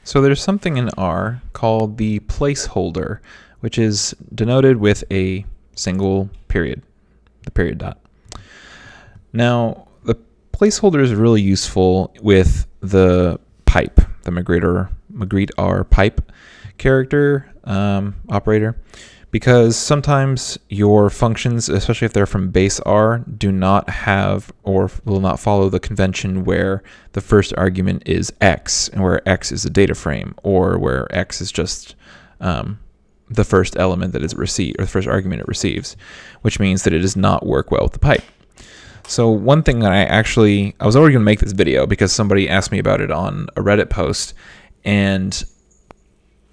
So there's something in R called the placeholder, which is denoted with a single period, the period dot. Now, the placeholder is really useful with the pipe, the Magrittr pipe character operator, because sometimes your functions, especially if they're from base R, do not have or will not follow the convention where the first argument is X, and where X is a data frame, or where X is just the first element that is received, or the first argument it receives, which means that it does not work well with the pipe. So one thing that I was already going to make this video because somebody asked me about it on a Reddit post,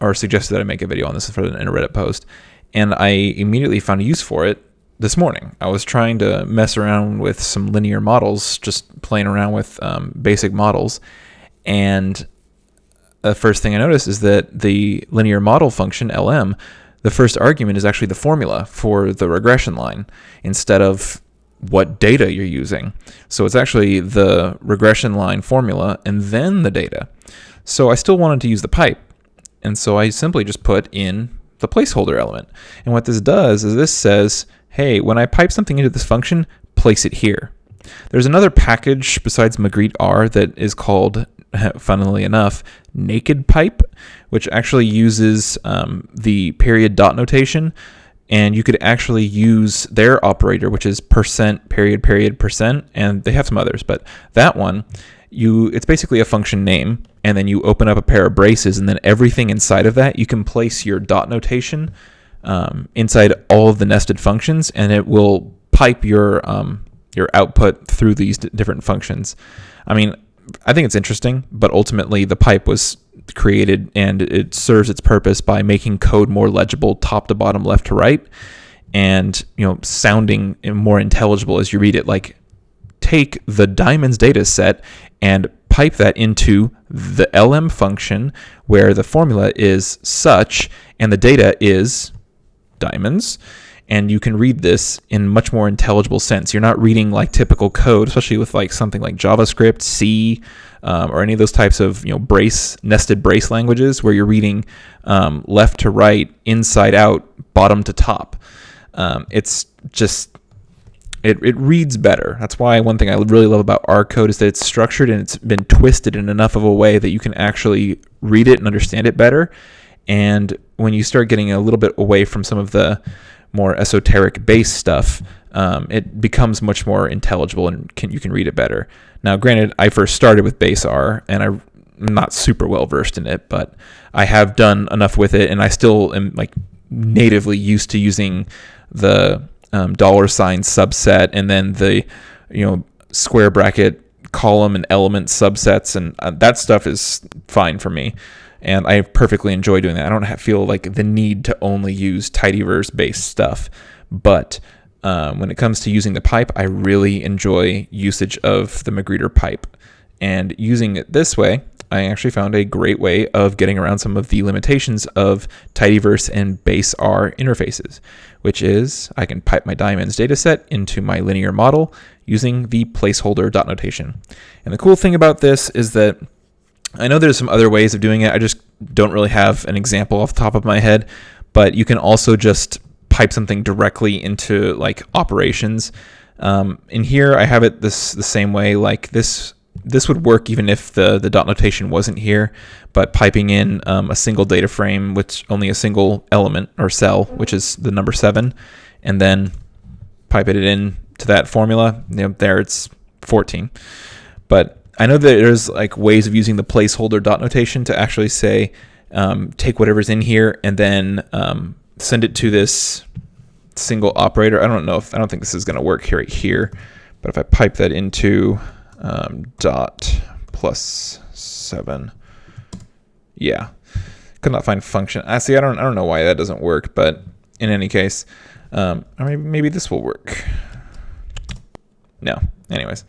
or suggested that I make a video on this in a Reddit post, and I immediately found a use for it this morning. I was trying to mess around with some linear models, just playing around with basic models, and the first thing I noticed is that the linear model function, LM, the first argument is actually the formula for the regression line instead of what data you're using. So it's actually the regression line formula and then the data. So I still wanted to use the pipe, and so I simply just put in the placeholder element. And what this does is this says, hey, when I pipe something into this function, place it here. There's another package besides Magrittr that is called, funnily enough, naked pipe, which actually uses the period dot notation, and you could actually use their operator, which is %, period, period, %, and they have some others, but that one, it's basically a function name, and then you open up a pair of braces, and then everything inside of that, you can place your dot notation inside all of the nested functions, and it will pipe your output through these different functions. I mean, I think it's interesting, but ultimately the pipe was created and it serves its purpose by making code more legible top to bottom, left to right, and sounding more intelligible as you read it. Like, take the diamonds data set and pipe that into the LM function where the formula is such and the data is diamonds, and you can read this in much more intelligible sense. You're not reading like typical code, especially with like something like JavaScript, C, or any of those types of nested brace languages where you're reading left to right, inside out, bottom to top. It's just it reads better. That's why one thing I really love about R code is that it's structured and it's been twisted in enough of a way that you can actually read it and understand it better. And when you start getting a little bit away from some of the more esoteric base stuff, it becomes much more intelligible and you can read it better. Now, granted, I first started with base R, and I'm not super well versed in it, but I have done enough with it, and I still am like natively used to using the $sign subset and then the square bracket column and element subsets, and that stuff is fine for me. And I perfectly enjoy doing that. I don't feel like the need to only use tidyverse-based stuff. But when it comes to using the pipe, I really enjoy usage of the Magrittr pipe. And using it this way, I actually found a great way of getting around some of the limitations of tidyverse and base R interfaces, which is I can pipe my diamonds dataset into my linear model using the placeholder dot notation. And the cool thing about this is that I know there's some other ways of doing it. I just don't really have an example off the top of my head, but you can also just pipe something directly into like operations. In here, I have it the same way. Like this would work even if the dot notation wasn't here, but piping in a single data frame, which only a single element or cell, which is the number 7, and then pipe it in to that formula. There it's 14. But I know that there's like ways of using the placeholder dot notation to actually say, take whatever's in here and then send it to this single operator. I don't think this is going to work here, but if I pipe that into dot plus 7, yeah, could not find function. I don't know why that doesn't work, but in any case, or maybe this will work. No, anyways.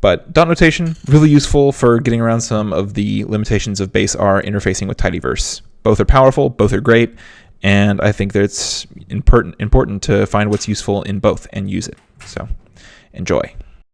But dot notation, really useful for getting around some of the limitations of base R interfacing with tidyverse. Both are powerful, both are great, and I think that it's important to find what's useful in both and use it. So enjoy.